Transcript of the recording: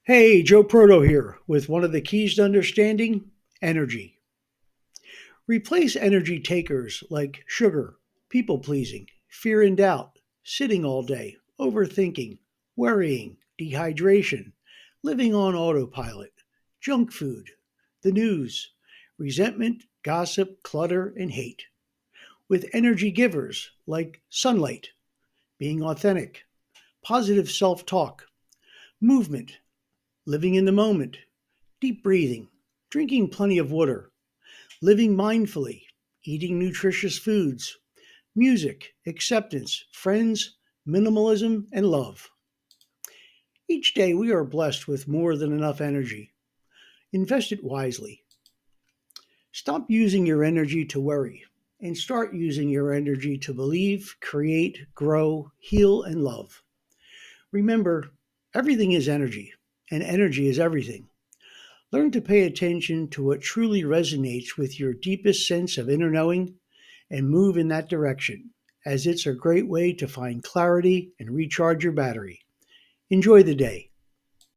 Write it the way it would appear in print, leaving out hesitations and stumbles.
Hey, Joe Proto here with one of the keys to understanding energy. Replace energy takers like sugar, people pleasing, fear and doubt, sitting all day, overthinking, worrying, dehydration, living on autopilot, junk food, the news, resentment, gossip, clutter, and hate. With energy givers like sunlight, being authentic, positive self talk, movement, living in the moment, deep breathing, drinking plenty of water, living mindfully, eating nutritious foods, music, acceptance, friends, minimalism, and love. Each day we are blessed with more than enough energy. Invest it wisely. Stop using your energy to worry and start using your energy to believe, create, grow, heal, and love. Remember, everything is energy, and energy is everything. Learn to pay attention to what truly resonates with your deepest sense of inner knowing and move in that direction, as it's a great way to find clarity and recharge your battery. Enjoy the day.